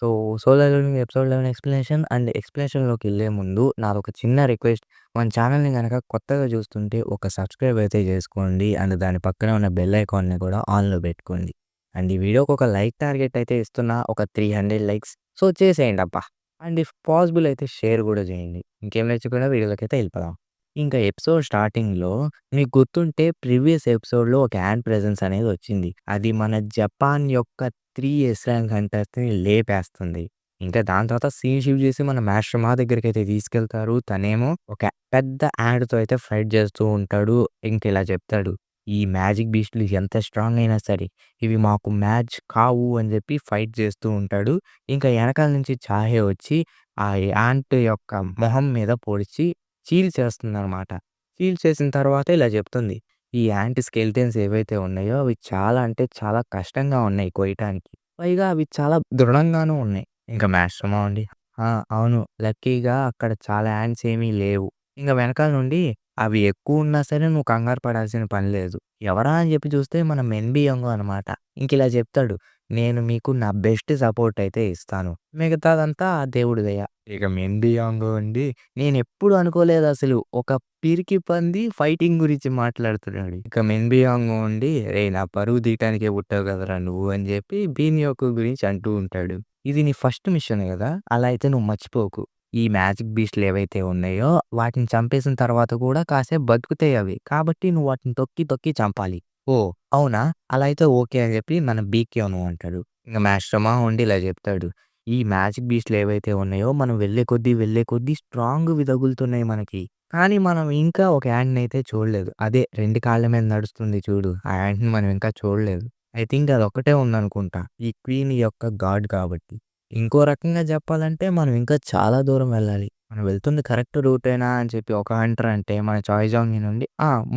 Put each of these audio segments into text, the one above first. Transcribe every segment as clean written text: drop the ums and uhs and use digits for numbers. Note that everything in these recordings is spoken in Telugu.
So, solo leveling episode 11 explanation and ఎక్స్‌ప్లనేషన్‌లోకెళ్ళే ముందు నాదొక చిన్న రిక్వెస్ట్. మన ఛానెల్‌ని గనక కొత్తగా చూస్తుంటే ఒక సబ్స్క్రైబ్ అయితే చేసుకోండి. అండ్ దాని పక్కనే ఉన్న బెల్ ఐకాన్‌ని కూడా ఆన్‌లో పెట్టుకోండి. అండ్ ఈ వీడియోకి ఒక లైక్ టార్గెట్ అయితే ఇస్తున్నా. ఒక 300 లైక్స్. సో, చేసేయండబ్బా! అండ్ ఇఫ్ పాసిబుల్ అయితే షేర్ కూడా చేయండి. ఇంకేం లేచకుండా వీడియోలోకైతే వెళ్ళిపోదాం. ఇంకా ఎపిసోడ్ స్టార్టింగ్‌లో మీకు గుర్తుంటే ప్రీవియస్ ఎపిసోడ్‌లో ఒక యాంట్ ప్రెజెన్స్ అనేది వచ్చింది. అది మన జపాన్ యొక్క 3 ఎస్ ర్యాంక్ హంటర్స్‌ని లేపేస్తుంది. ఇంకా దాని తర్వాత సీన్ షిఫ్ట్ చేసి మన మాస్టర్ మా దగ్గరికైతే తీసుకెళ్తారు. తనేమో ఒక పెద్ద యాంట్‌తో అయితే ఫైట్ చేస్తూ ఉంటాడు. ఇంకిలా చెప్తాడు. "ఈ మ్యాజిక్ బీస్ట్‌లు ఎంత స్ట్రాంగ్ అయినా సరే, ఇవి మాకు మ్యాచ్ కావు" అని చెప్పి ఫైట్ చేస్తూ ఉంటాడు. ఇంకా ఎనకాల నుంచి చాహే వచ్చి ఆ యాంట్ యొక్క మొహం మీద పొడిచి చీల్చేస్తుందనమాట. చీల్చేసిన తర్వాత ఇలా చెప్తుంది. ఈ యాంట్ స్కెలిటన్స్ ఏవైతే ఉన్నాయో అవి చాలా అంటే చాలా కష్టంగా ఉన్నాయి కొయ్యటానికి. పైగా అవి చాలా దృఢంగాను ఉన్నాయి. ఇంక మాస్టర్‌మా ఉండి ఆ! అవును. లక్కీగా అక్కడ చాలా యాంట్స్ ఏమీ లేవు. ఇంక వెనకాల నుండి అవి ఎక్కువున్నా సరే నువ్వు కంగారు పడాల్సిన పని లేదు. ఎవరా అని చెప్పి చూస్తే మన మెన్‌బియోంగ్ అనమాట. ఇంకిలా చెప్తాడు. నేను మీకు నా బెస్ట్ సపోర్ట్ అయితే ఇస్తాను. మిగతాదంతా ఆ దేవుడి దయ. ఇక మెండియాంగ్ ఉండి నేనెప్పుడు అనుకోలేదసలు. ఒక పిరికి పంది ఫైటింగ్ గురించి మాట్లాడుతున్నాడు. ఇక మెంబియాంగ్ ఉండి "రేయ్! నా పరువు తీయటానికే పుట్టావు కదరా నువ్వు" అని చెప్పి బీనియోకు గురించి అంటూ ఉంటాడు. "ఇది నీ ఫస్ట్ మిషన్ గదా! అలా అయితే నువ్వు మర్చిపోకు. ఈ మ్యాజిక్ బీస్ట్‌లు ఏవైతే ఉన్నాయో వాటిని చంపేసిన తర్వాత కూడా కాసేపు బతుకుతాయి అవి. కాబట్టి నువ్వు వాటిని తొక్కి తొక్కి చంపాలి." "ఓహ్! అవునా? అలా అయితే ఓకే" అని చెప్పి మన బీక్యోను అంటాడు. ఇంక మాస్టర్‌మా ఉండి ఇలా చెప్తాడు. ఈ మ్యాజిక్ బీస్ట్‌లు ఏవైతే ఉన్నాయో మనం వెళ్ళే కొద్దీ, వెళ్ళే కొద్దీ స్ట్రాంగ్‌వి తగులుతున్నాయి మనకి. కానీ మనం ఇంకా ఒక యాంట్‌నయితే చూడలేదు. అదే 2 కాళ్ళ మీద నడుస్తుంది చూడు. ఆ యాంట్‌ని మనం ఇంకా చూడలేదు. ఐ థింక్ అదొక్కటే ఉందనుకుంటా. ఈ క్వీన్ యొక్క గాడ్ కాబట్టి. ఇంకో రకంగా చెప్పాలంటే మనం ఇంకా చాలా దూరం వెళ్ళాలి. మనం వెళ్తుంది కరెక్ట్ రూటేనా అని చెప్పి ఒక హంటర్ అంటే మన చాయ్ జాంగ్ నుండి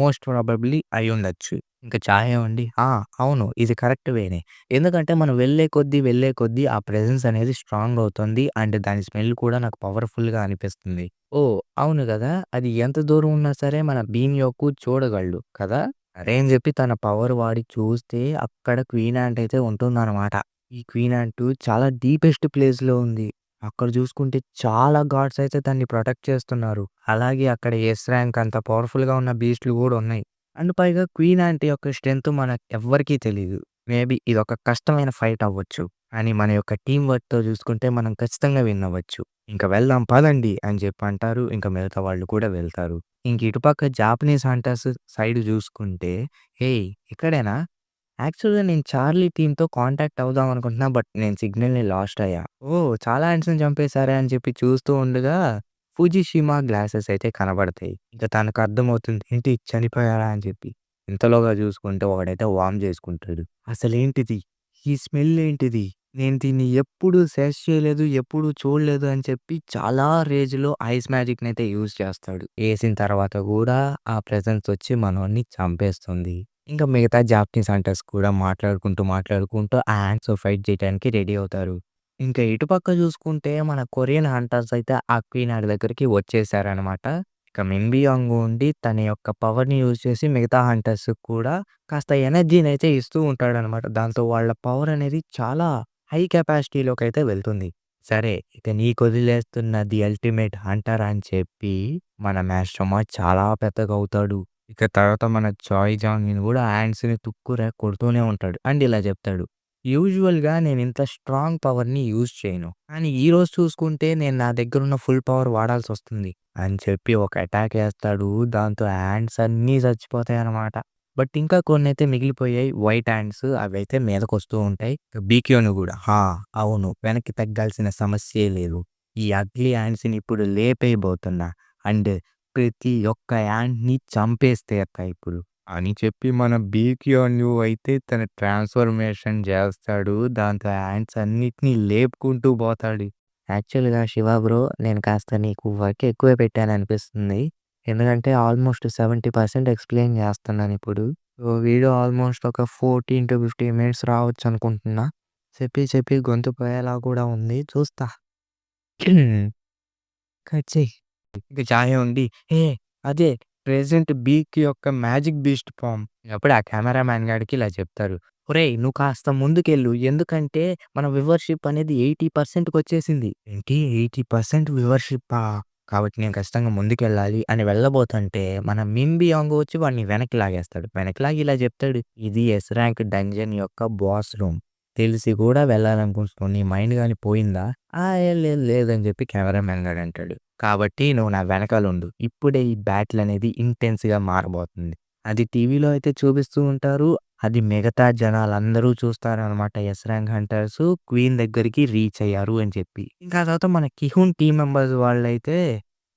మోస్ట్ ప్రాబబ్లీ అయ్యుండొచ్చు. ఇంకా చాయే ఉండి అవును. ఇది కరెక్ట్ వేనే. ఎందుకంటే మనం వెళ్ళే కొద్దీ, వెళ్ళే కొద్దీ ఆ ప్రెజెన్స్ అనేది స్ట్రాంగ్ అవుతుంది. అండ్ దాని స్మెల్ కూడా నాకు పవర్‌ఫుల్‌గా అనిపిస్తుంది. ఓహ్! అవును గదా! అది ఎంత దూరం ఉన్నా సరే మన బీన్ యొక్క చూడగలడు కదా! సరే అని జెప్పి తన పవర్ వాడి చూస్తే అక్కడ క్వీన్ యాంట్ అయితే ఉంటుందనమాట. ఈ క్వీన్ యాంట్ చాలా డీపెస్ట్ ప్లేస్‌లో ఉంది. అక్కడ జూసుకుంటే చాలా గాడ్స్ అయితే దాన్ని ప్రొటెక్ట్ చేస్తున్నారు. అలాగే అక్కడ ఎస్ ర్యాంక్ అంత పవర్‌ఫుల్‌గా ఉన్న బీస్ట్‌లు గూడా ఉన్నాయి. అండ్ పైగా క్వీన్ యాంట్ యొక్క స్ట్రెంత్ మనకెవ్వరికీ తెలీదు. మేబీ ఇదొక కష్టమైన ఫైట్ అవ్వచ్చు. అని మన యొక్క టీమ్ వర్క్‌తో చూసుకుంటే మనం ఖచ్చితంగా విన్ అవ్వచ్చు. ఇంక వెళ్దాం పదండి అని చెప్పి అంటారు. ఇంక మిగతా వాళ్ళు కూడా వెళ్తారు. ఇంక ఇటుపక్క జాపనీస్ హంటర్స్ సైడ్ చూసుకుంటే, "హేయ్! ఇక్కడేనా? యాక్చువల్‌గా నేను చార్లీ టీమ్‌తో కాంటాక్ట్ అవుదాం అనుకుంటున్నా. బట్ నేను సిగ్నల్‌ని లాస్ట్ అయ్యా. ఓహ్! చాలా యాంట్స్‌ని చంపేసారే" అని చెప్పి చూస్తూ ఉండగా ఫుజిషిమా గ్లాసెస్ అయితే కనబడతాయి. ఇంక తనకు అర్థమవుతుంది. ఏంటి చనిపోయారా అని చెప్పి. ఇంతలోగా చూసుకుంటే ఒకడైతే వార్మ్ చేసుకుంటాడు. అసలేంటిది? ఈ స్మెల్ ఏంటిది? నేను దీన్ని ఎప్పుడు సెర్చ్ చేయలేదు. ఎప్పుడు చూడలేదు అని చెప్పి చాలా రేంజ్‌లో ఐస్ మ్యాజిక్‌నైతే యూజ్ చేస్తాడు. ఏసిన తర్వాత గూడా ఆ ప్రెజెన్స్ వచ్చి మనోడిని చంపేస్తుంది. ఇంకా మిగతా జాపనీస్ హంటర్స్ కూడా మాట్లాడుకుంటూ ఆ యాంట్స్‌తో ఫైట్ చేయడానికి రెడీ అవుతారు. ఇంకా ఇటుపక్క చూసుకుంటే మన కొరియన్ హంటర్స్ అయితే ఆ క్వీన్ ఆడి దగ్గరికి వచ్చేసారనమాట. ఇక మింబియాంగ్ ఉండి తన యొక్క పవర్‌ని యూజ్ చేసి మిగతా హంటర్స్‌కి కూడా కాస్త ఎనర్జీనైతే ఇస్తూ ఉంటాడనమాట. దాంతో వాళ్ళ పవర్ అనేది చాలా హై కెపాసిటీలోకైతే వెళ్తుంది. సరే ఇక నీకొదిలేస్తున్న ది అల్టిమేట్ హంటర్ అని చెప్పి మన మాస్టర్‌మా చాలా పెద్దగవుతాడు. ఇక తర్వాత మన చాయ్ జాంగ్‌ని కూడా హ్యాండ్స్‌ని కొడుతూనే ఉంటాడు. అండ్ ఇలా చెప్తాడు. యూజువల్‌గా నేనింత స్ట్రాంగ్ పవర్‌ని యూజ్ చేయను. కానీ ఈరోజు చూసుకుంటే నేను నా దగ్గరున్న ఫుల్ పవర్ వాడాల్సొస్తుంది అని చెప్పి ఒక అటాక్ ఏస్తాడు. దాంతో యాంట్స్ అన్నీ చచ్చిపోతాయనమాట. బట్ ఇంకా కొన్నైతే మిగిలిపోయాయి వైట్ యాంట్స్. అవైతే మీదకొస్తూ ఉంటాయి. బీక్యూని గూడా. అవును. వెనక్కి తగ్గాల్సిన సమస్యే లేదు. ఈ అగ్లీ యాంట్స్‌ని ఇప్పుడు లేపేయబోతున్నా. అండ్ ప్రతి ఒక్క యాంట్‌ని చంపేసి తీరతా ఇప్పుడు. అని చెప్పి మన బీక్యూను అయితే తన ట్రాన్స్‌ఫర్మేషన్ జేస్తాడు. దాంతో యాంట్స్ అన్నిటిని లేపుకుంటూ పోతాడు. యాక్చువల్‌గా శివ బ్రో నేను కాస్త నీకు వర్క్ ఎక్కువే పెట్టాననిపిస్తుంది. ఎందుకంటే ఆల్మోస్ట్ 70% ఎక్స్‌ప్లెయిన్ జేస్తున్నానిప్పుడు. సో, వీడియో ఆల్మోస్ట్ ఒక 14-15 మినిట్స్ రావచ్చనుకుంటున్నా. చెప్పి చెప్పి గొంతు పోయేలా కూడా ఉంది. చూస్తా. కట్ చెయ్. ఇంక చాయే ఉండి, "ఏ అదే ప్రెజెంట్ బీక్ యొక్క మ్యాజిక్ బీస్ట్ ఫార్మ్." అప్పుడు ఆ కెమెరామాన్ గాడికి ఇలా చెప్తారు. ఒరేయ్! నువ్వు కాస్త ముందుకెళ్ళు. ఎందుకంటే మన వ్యూవర్‌షిప్ అనేది 80%కొచ్చేసింది. ఏంటి 80% వ్యూవర్‌షిప్పా? కాబట్టి నేను ఖచ్చితంగా ముందుకెళ్ళాలి అని వెళ్ళబోతుంటే మన మింబి యాంగ్ వచ్చి వాడిని వెనక్కి లాగేస్తాడు. వెనక్కి లాగి ఇలా చెప్తాడు. ఇది ఎస్ ర్యాంక్ డంజన్ యొక్క బాస్ రూమ్. తెలిసి కూడా వెళ్ళాలనుకుంటున్నావు. నీ మైండ్ గాని పోయిందా? ఏ లేదు లేదని చెప్పి కెమెరామెన్ గాడు అంటాడు. కాబట్టి నువ్వు నా వెనకాలుండు. ఇప్పుడే ఈ బ్యాటిల్ అనేది ఇంటెన్స్‌గా మారబోతుంది. అది టీవీలో అయితే చూపిస్తూ ఉంటారు. అది మిగతా జనాలందరూ చూస్తారనమాట. 'యెస్ ర్యాంక్ హంటర్స్' క్వీన్ దగ్గరికి రీచ్ అయ్యారు అని చెప్పి. ఇంకా ఆ తర్వాత మన 'కిహున్' టీమ్ మెంబర్స్ వాళ్ళైతే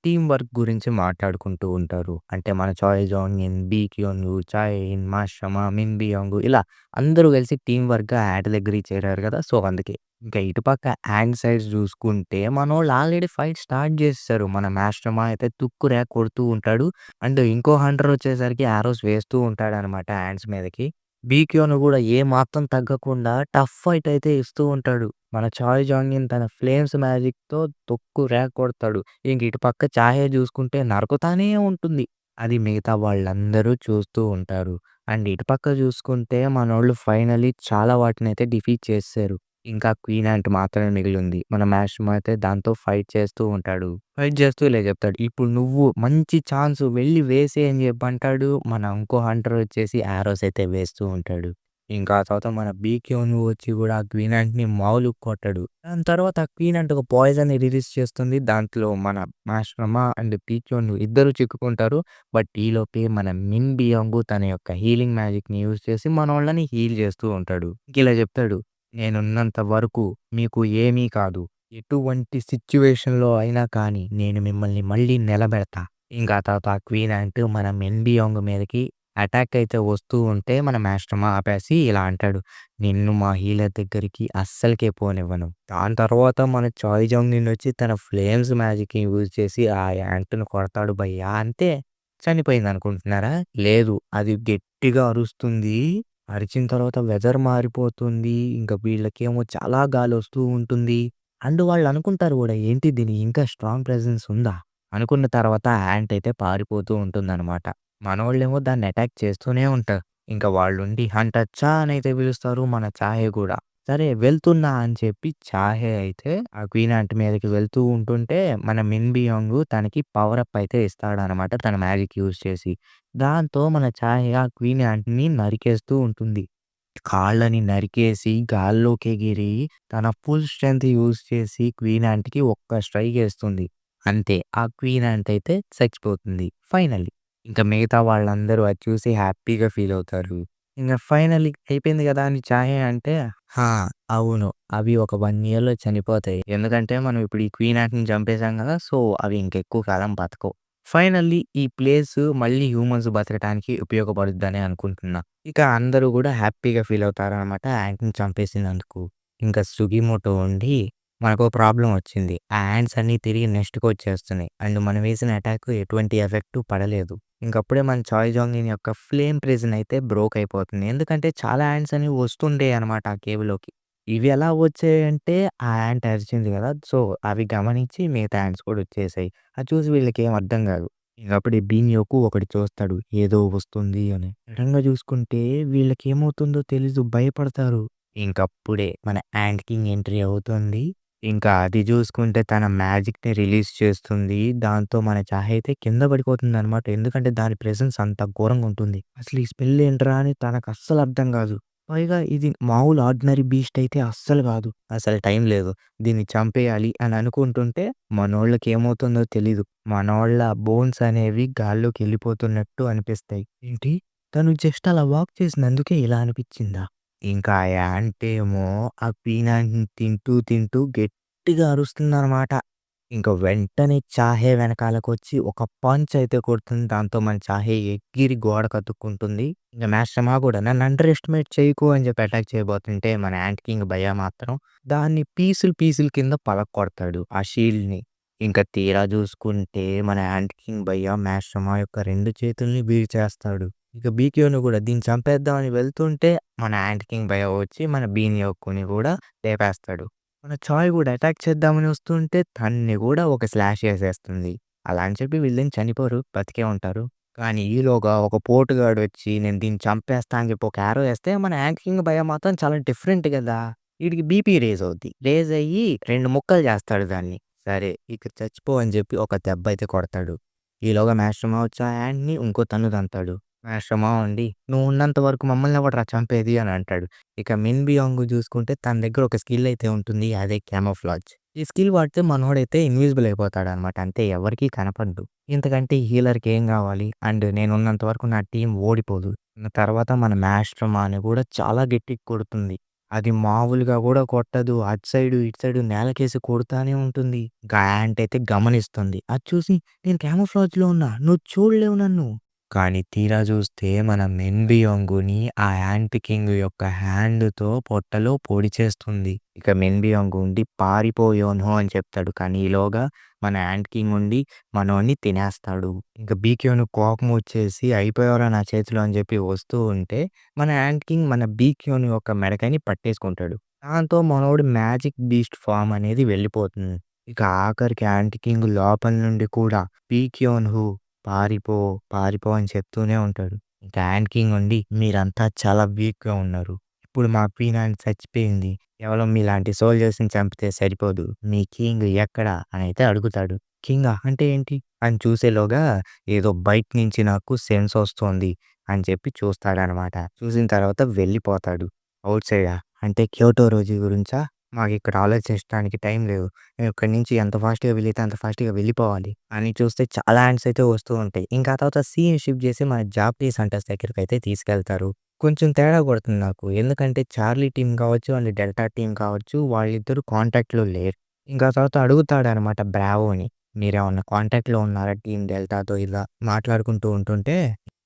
టీమ్ వర్క్ గురించి మాట్లాడుకుంటూ ఉంటారు. అంటే మన 'చాయ్ జాంగిన్', 'బీ క్యోన్-వూ', 'చాయ్ ఇన్', 'మా షమా', 'మిన్ బియాంగ్' ఇలా అందరూ కలిసి టీమ్ వర్క్‌గా యాడ్ దగ్గరికి చేరారు కదా! సో, అందుకే. ఇంకా ఇటుపక్క యాంగ్ సైడ్ చూసుకుంటే మనోళ్ళు ఆల్రెడీ ఫైట్ స్టార్ట్ చేసేసారు. మన 'మాస్టర్‌మా' అయితే తుక్కు రేగ కొడుతూ ఉంటాడు. అండ్ ఇంకో హంటర్ వచ్చేసరికి యారోస్ వేస్తూ ఉంటాడనమాట యాంట్స్ మీదకి. 'బీక్యోన్' గూడా ఏమాత్రం తగ్గకుండా టఫ్ ఫైట్ అయితే ఇస్తూ ఉంటాడు. మన 'చాయ్ జాంగిన్' తన ఫ్లేమ్స్ మ్యాజిక్‌తో తొక్కు రేగ కొడతాడు. ఇంక ఇటు పక్క 'చాహే' చూసుకుంటే నరుకుతానే ఉంటుంది. అది మిగతా వాళ్ళందరూ చూస్తూ ఉంటారు. అండ్ ఇటు పక్క చూసుకుంటే మనోళ్ళు ఫైనల్లీ చాలా వాటినైతే డిఫీట్ చేసేసారు. ఇంకా క్వీన్ యాంట్ మాత్రమే మిగిలుంది. మన మ్యాష్‌మో అయితే దాంతో ఫైట్ చేస్తూ ఉంటాడు. ఫైట్ చేస్తూ ఇలా చెప్తాడు. ఇప్పుడు నువ్వు మంచి ఛాన్సు వెళ్లి వేసేయి అని చెప్పి అంటాడు. మన ఇంకో హంటర్ వచ్చేసి యారోస్ అయితే వేస్తూ ఉంటాడు. ఇంకా ఆ తర్వాత మన బీక్యూన్ వచ్చి కూడా ఆ క్వీన్ యాంట్‌ని మామూలుగా కొట్టడు. దాని తర్వాత ఆ క్వీన్ యాంట్ ఒక పాయిజన్‌ని రిలీజ్ చేస్తుంది. దాంట్లో మన మాష్‌రమా అండ్ పీక్యూన్ ఇద్దరు చిక్కుకుంటారు. బట్ ఈలోపే మన మిన్ బియాంగ్ తన యొక్క హీలింగ్ మ్యాజిక్‌ని యూజ్ చేసి మనోళ్ళని హీల్ చేస్తూ ఉంటాడు. ఇలా చెప్తాడు. నేనున్నంత వరకు మీకు ఏమీ కాదు. ఎటువంటి సిట్యుయేషన్‌లో అయినా కానీ నేను మిమ్మల్ని మళ్ళీ నిలబెడతా. ఇంకా ఆ తర్వాత ఆ క్వీన్ యాంట్ మన మెన్‌బియాంగ్ మీదకి అటాక్ అయితే వస్తూ ఉంటే మన మాస్టర్‌మా ఆపేసి ఇలా అంటాడు. నిన్ను మా హీలర్ దగ్గరికి అస్సలకే పోనివ్వను. దాని తర్వాత మన చాయ్ జాంగ్‌నినొచ్చి తన ఫ్లేమ్స్ మ్యాజిక్‌ని యూజ్ చేసి ఆ యాంట్‌ని కొడతాడు భయ్యా! అంతే. చనిపోయిందనుకుంటున్నారా? లేదు. అది గట్టిగా అరుస్తుంది. అరిచిన తర్వాత వెదర్ మారిపోతుంది. ఇంక వీళ్ళకేమో చాలా గాలొస్తూ ఉంటుంది. అండ్ వాళ్ళనుకుంటారు గూడా ఏంటి దీనికి ఇంకా స్ట్రాంగ్ ప్రెజెన్స్ ఉందా? అనుకున్న తర్వాత యాంట్ అయితే పారిపోతూ ఉంటుందనమాట. మనోళ్ళేమో దాన్ని అటాక్ చేస్తూనే ఉంటారు. ఇంక వాళ్ళుండి హంటర్ చా అనైతే పిలుస్తారు మన చాహే గూడా. సరే వెళ్తున్నా అని చెప్పి చాహే అయితే ఆ క్వీన్ యాంట్ మీదకి వెళ్తూ ఉంటుంటే మన మిన్ బియాంగ్ తనకి పవర్ అప్ అయితే ఇస్తాడనమాట తన మ్యాజిక్ యూజ్ చేసి. దాంతో మన చాహే ఆ క్వీన్ యాంట్‌ని నరికేస్తూ ఉంటుంది. కాళ్ళని నరికేసి గాల్లోకెగిరి తన ఫుల్ స్ట్రెంత్ యూజ్ చేసి క్వీన్ యాంట్‌కి ఒక్క స్ట్రైక్ ఏస్తుంది. అంతే. ఆ క్వీన్ యాంట్ అయితే చచ్చిపోతుంది ఫైనల్లీ. ఇంక మిగతా వాళ్ళందరూ అది చూసి హ్యాపీగా ఫీల్ అవుతారు. ఇంగ ఫైనల్లీ అయిపోయింది గదా! అని చాహే అంటే, "హా! అవును. అవి ఒక 1 ఇయర్‌లో చనిపోతాయి. ఎందుకంటే మనం ఇప్పుడు ఈ క్వీన్ యాంట్‌ని చంపేసాం గదా! సో, అవి ఇంకెక్కువ కాలం బతకవు." ఫైనల్లీ ఈ ప్లేసు మళ్ళీ హ్యూమన్స్ బతకటానికి ఉపయోగపడుద్దనే అనుకుంటున్నా. ఇక అందరూ గూడా హ్యాపీగా ఫీల్ అవుతారనమాట యాంట్‌ని చంపేసినందుకు. ఇంకా సుగిమోటో ఉండి మనకో ప్రాబ్లమ్ వచ్చింది. ఆ యాంట్స్ అన్నీ తిరిగి నెస్ట్‌కొచ్చేస్తున్నాయి. అండ్ మనం వేసిన అటాక్ ఎటువంటి ఎఫెక్టు పడలేదు. ఇంకప్పుడే మన చాయ్ జాంగిన్ యొక్క ఫ్లేమ్ ప్రిజన్ అయితే బ్రోక్ అయిపోతుంది. ఎందుకంటే చాలా యాంట్స్ అనేవి వస్తుండేయనమాట ఆ కేవ్‌లోకి. ఇవి ఎలా వచ్చాయంటే ఆ యాంట్ అరిచింది గదా! సో, అవి గమనించి మిగతా యాంట్స్ కూడా వచ్చేసాయి. అది చూసి వీళ్ళకేం అర్థం గాదు. ఇంగప్పుడే బీన్యోకు ఒకడు చూస్తాడు. ఏదో వస్తుంది అని. సడెన్‌గా చూసుకుంటే వీళ్ళకేమవుతుందో తెలీదు భయపడతారు. ఇంకప్పుడే మన యాంట్ కింగ్ ఎంట్రీ అవుతుంది. ఇంకా అది చూసుకుంటే తన మ్యాజిక్‌ని రిలీజ్ చేస్తుంది. దాంతో మన చాహ అయితే కింద పడిపోతుందనమాట. ఎందుకంటే దాని ప్రెజెన్స్ అంత ఘోరంగా ఉంటుంది. అసలు ఈ స్పెల్ ఏంట్రా అని తనకస్సలు అర్థం గాదు. పైగా ఇది మామూలు ఆర్డినరీ బీస్ట్ అయితే అస్సలు గాదు. అసలు టైం లేదు. దీన్ని చంపేయాలి అని అనుకుంటుంటే మనోళ్ళకి ఏమవుతుందో తెలీదు. మనోళ్ళ బోన్స్ అనేవి గాల్లోకెళ్ళిపోతున్నట్టు అనిపిస్తాయి. ఏంటి? తను జస్ట్ అలా వాక్ చేసినందుకే ఇలా అనిపిచ్చిందా? ఇంకా ఆ యాంటేమో ఆ పీనాన్ని తింటూ తింటూ గట్టిగా అరుస్తుందనమాట. ఇంక వెంటనే చాహే వెనకాలకొచ్చి ఒక పంచ్ అయితే కొడుతుంది. దాంతో మన చాహే ఎగిరి గోడకతుక్కుంటుంది. ఇంక మాస్టర్‌మా గూడా నన్ను అండర్ ఎస్టిమేట్ చేయకు అని చెప్పి అటాక్ చేయబోతుంటే మన యాంట్ కింగ్ భయ్యా మాత్రం దాన్ని పీసులు పీసులు కింద పగలగొడతాడు ఆ షీల్డ్‌ని. ఇంక తీరా జూసుకుంటే మన యాంట్ కింగ్ భయ్యా మాస్టర్‌మా యొక్క 2 చేతుల్ని విరిచేస్తాడు. ఇక బీకేఓని గూడా దీన్ని చంపేద్దామని వెళ్తుంటే మన యాంట్ కింగ్ భయ్యా వచ్చి మన బీనియోక్కుని గూడా లేపేస్తాడు. మన చాయ్ గూడా అటాక్ చేద్దామని వస్తుంటే తన్ని గూడా ఒక స్లాష్ ఏసేస్తుంది. అలా అని చెప్పి వీళ్ళేం చనిపోరు. బతికే ఉంటారు. కానీ ఈలోగా ఒక పోటుగాడొచ్చి నేను దీన్ని చంపేస్తా అని చెప్పి ఒక యారో ఏస్తే మన యాంట్ కింగ్ భయ్య మాత్రం చాలా డిఫరెంట్ గదా! ఈడికి బీపీ రైజ్ అవుద్ది. రైజ్ అయ్యి 2 ముక్కలు చేస్తాడు దాన్ని. సరే ఇక చచ్చిపో అని చెప్పి ఒక దెబ్బైతే కొడతాడు. ఈలోగా మాస్టర్ మా వచ్చి ఆ యాంట్‌ని ఇంకో తన్ను తంతాడు. మాస్టర్ మా ఉండి "నువ్వు ఉన్నంత వరకు మమ్మల్ని ఎవడురా చంపేది" అని అంటాడు. ఇక మిన్ బియాంగ్ చూసుకుంటే తన దగ్గర ఒక స్కిల్ అయితే ఉంటుంది. అదే క్యామోఫ్లాజ్. ఈ స్కిల్ వాడితే మనోడైతే ఇన్విజిబుల్ అయిపోతాడనమాట. అంటే ఎవరికీ కనపడడు. ఇంతకంటే హీలర్‌కి ఏం గావాలి? అండ్ నేనున్నంత వరకు నా టీమ్ ఓడిపోదు. తర్వాత మన మాస్టర్ మాని కూడా చాలా గట్టిగా కొడుతుంది. అది మామూలుగా గూడా కొట్టదు. అటు సైడు, ఇటు సైడు నేలకేసి కొడతానే ఉంటుంది. ఇంకా యాంట్ అయితే గమనిస్తుంది. అది చూసి నేను క్యామోఫ్లాజ్‌లో ఉన్నా. నువ్వు చూడలేవు నన్ను. కానీ తీరా చూస్తే మన మెన్‌బియోంగుని ఆ యాంట్ కింగ్ యొక్క హ్యాండ్‌తో పొట్టలో పొడిచేస్తుంది. ఇక మెన్‌బియోంగ్ ఉండి పారిపోయోను అని చెప్తాడు. కానీ ఈలోగా మన యాంట్ కింగ్ ఉండి మనోడిని తినేస్తాడు. ఇంక బీక్యోను కోపం వచ్చేసి అయిపోయావురా నా చేతిలో అని చెప్పి వస్తూ ఉంటే మన యాంట్ కింగ్ మన బీక్యోను యొక్క మెడకని పట్టేసుకుంటాడు. దాంతో మనోడు మ్యాజిక్ బీస్ట్ ఫార్మ్ అనేది వెళ్ళిపోతుంది. ఇక ఆఖరికి యాంట్ కింగ్ లోపల నుండి కూడా పీక్యోన్‌హు పారిపో, పారిపో అని చెప్తూనే ఉంటాడు. ఇంకా యాంట్ కింగ్ ఉండి మీరంతా చాలా వీక్‌గా ఉన్నారు. ఇప్పుడు మా క్వీన్ ఆంట్ చచ్చిపోయింది. కేవలం మీలాంటి సోల్జర్స్‌ని చంపితే సరిపోదు. మీ కింగ్ ఎక్కడ అనైతే అడుగుతాడు. కింగా అంటే ఏంటి? అని చూసేలోగా ఏదో బయట నుంచి నాకు సెన్స్ ఒస్తోంది అని చెప్పి చూస్తాడనమాట. చూసిన తర్వాత వెళ్ళిపోతాడు. ఔట్ సైడా? అంటే క్యోటో రోజీ గురించా? మాకిక్కడ ఆలోచించడానికి టైం లేదు. ఇక్కడి నుంచి ఎంత ఫాస్ట్‌గా వీలైతే అంత ఫాస్ట్‌గా వెళ్ళిపోవాలి అని చూస్తే చాలా యాంట్స్ అయితే వస్తూ ఉంటాయి. ఇంకా ఆ తర్వాత సీన్ షిఫ్ట్ చేసి మన జాపనీస్ హంటర్స్ దగ్గరికైతే తీసుకెళ్తారు. కొంచెం తేడా కొడుతుంది నాకు. ఎందుకంటే చార్లీ టీమ్ కావచ్చు అండ్ డెల్టా టీమ్ కావచ్చు వాళ్ళిద్దరూ కాంటాక్ట్‌లో లేరు. ఇంకా ఆ తర్వాత అడుగుతాడనమాట బ్రావోని. మీరేమన్నా కాంటాక్ట్‌లో ఉన్నారా టీమ్ డెల్టాతో ఇలా మాట్లాడుకుంటూ ఉంటుంటే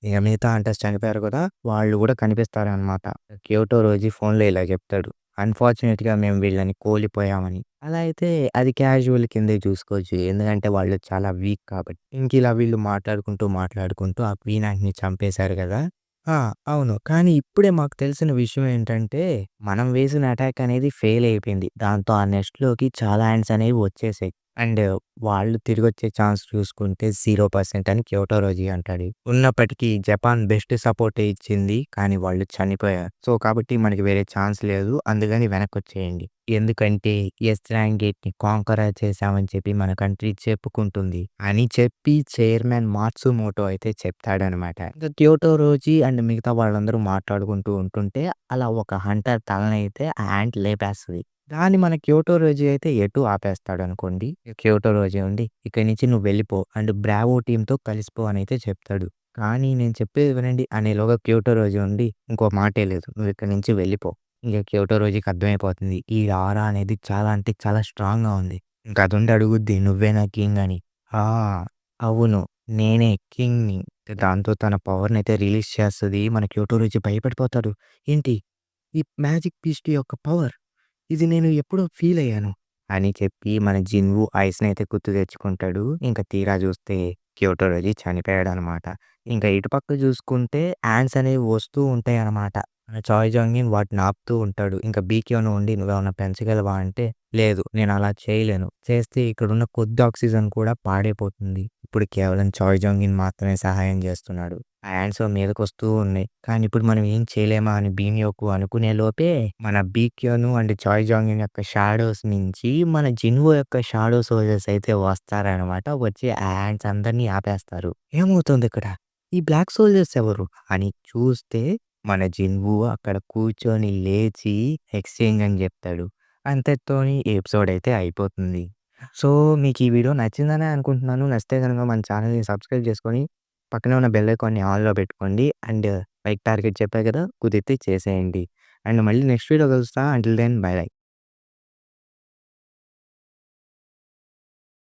ఇక మిగతా హంటర్స్ చనిపోయారు కదా! వాళ్ళు కూడా కనిపిస్తారనమాట. క్యోటో రోజీ ఫోన్‌లో ఇలా చెప్తాడు. అన్‌ఫార్చునేట్‌గా మేము వీళ్ళని కోల్పోయామని. అలా అయితే అది క్యాజువల్ కిందే చూసుకోవచ్చు. ఎందుకంటే వాళ్ళు చాలా వీక్ కాబట్టి. ఇంకిలా వీళ్ళు మాట్లాడుకుంటూ ఆ క్వీన్ యాంట్‌ని చంపేశారు గదా! ఆ! అవును. కానీ ఇప్పుడే మాకు తెలిసిన విషయం ఏంటంటే, మనం వేసిన అటాక్ అనేది ఫెయిల్ అయిపోయింది. దాంతో ఆ నెస్ట్‌లోకి చాలా యాంట్స్ అనేవి వచ్చేసాయి. అండ్ వాళ్ళు తిరిగొచ్చే ఛాన్స్ చూసుకుంటే 0% అని క్యోటోరోజీ అంటాడు. ఉన్నప్పటికీ జపాన్ బెస్ట్ సపోర్టే ఇచ్చింది. కానీ వాళ్ళు చనిపోయారు. సో, కాబట్టి మనకి వేరే ఛాన్స్ లేదు. అందుకని వెనక్కొచ్చేయండి. ఎందుకంటే యెస్ ర్యాంక్ గేట్‌ని కాంకర్ చేశామని చెప్పి మన కంట్రీ చెప్పుకుంటుంది. అని చెప్పి చైర్మన్ మాట్సుమోటో అయితే చెప్తాడనమాట. ఇంక క్యోటోరోజీ అండ్ మిగతా వాళ్ళందరూ మాట్లాడుకుంటూ ఉంటుంటే అలా ఒక హంటర్ తలనైతే ఆ యాంట్ లేపేస్తది. దాన్ని మన క్యోటోరోజీ అయితే ఎటు ఆపేస్తాడనుకోండి. క్యోటోరోజీ ఉండి "ఇక్కడి నుంచి నువ్వు వెళ్ళిపో అండ్ బ్రావో టీమ్‌తో కలిసిపో" అనైతే చెప్తాడు. కానీ నేను చెప్పేది వినండి అనేలోగా క్యోటోరోజీ ఉండి "ఇంకో మాటే లేదు. నువ్వు ఇక్కడి నుంచి వెళ్ళిపో." ఇంక క్యోటోరోజీకి అర్థమైపోతుంది. ఈ ఆరా అనేది చాలా అంటే చాలా స్ట్రాంగ్‌గా ఉంది. ఇంక అదుండి అడుగుద్ది "నువ్వేనా కింగ్" అని. "ఆ! అవును. నేనే కింగ్‌ని." దాంతో తన పవర్‌నయితే రిలీజ్ చేస్తది. మన క్యోటోరోజీ భయపడిపోతాడు. ఏంటి? ఈ మ్యాజిక్ బీస్ట్ యొక్క పవర్ ఇది నేను ఎప్పుడో ఫీల్ అయ్యాను అని చెప్పి మన జిన్‌వు ఐస్‌నైతే గుర్తు తెచ్చుకుంటాడు. ఇంక తీరా చూస్తే క్యోటోరోజీ చనిపోయాడనమాట. ఇంకా ఇటుపక్క చూసుకుంటే యాంట్స్ అనేవి వస్తూ ఉంటాయనమాట. మన చాయ్ జాంగిన్ వాటిని ఆపుతూ ఉంటాడు. ఇంకా బీకేను ఉండి "నువ్వేమన్నా పెంచగలవా?" అంటే లేదు నేను అలా చేయలేను. చేస్తే ఇక్కడున్న కొద్ది ఆక్సిజన్ కూడా పాడైపోతుంది. ఇప్పుడు కేవలం చాయ్ జాంగిన్ మాత్రమే సహాయం చేస్తున్నాడు. ఆ యాంట్స్ మీదకొస్తూ ఉన్నాయి. కానీ ఇప్పుడు మనం ఏం చేయలేమా అని బీమియోకు అనుకునే లోపే మన బీక్యోను అండ్ చాయ్ జాంగిన్ యొక్క షాడోస్ నుంచి మన జిన్‌వో యొక్క షాడో సోల్జర్స్ అయితే వస్తారనమాట. వచ్చి ఆ యాంట్స్ అందరిని ఆపేస్తారు. ఏమవుతుందిక్కడ? ఈ బ్లాక్ సోల్జర్స్ ఎవరు? అని చూస్తే మన జిన్‌వూ అక్కడ కూర్చొని లేచి ఎక్స్‌చేంజ్ అని జెప్తాడు. అంతటితోని ఎపిసోడ్ అయితే అయిపోతుంది. సో, మీకు ఈ వీడియో నచ్చిందనే అనుకుంటున్నాను. నచ్చితే గనుక మన ఛానెల్‌ని సబ్స్క్రైబ్ చేసుకొని, పక్కనే ఉన్న బెల్ ఐకాన్‌ని ఆల్‌లో పెట్టుకోండి. అండ్ లైక్ టార్గెట్ చెప్పా కదా! కుదిరితే చేసేయండి. అండ్ మళ్ళీ నెక్స్ట్ వీడియో కలుస్తా. Until then bye by.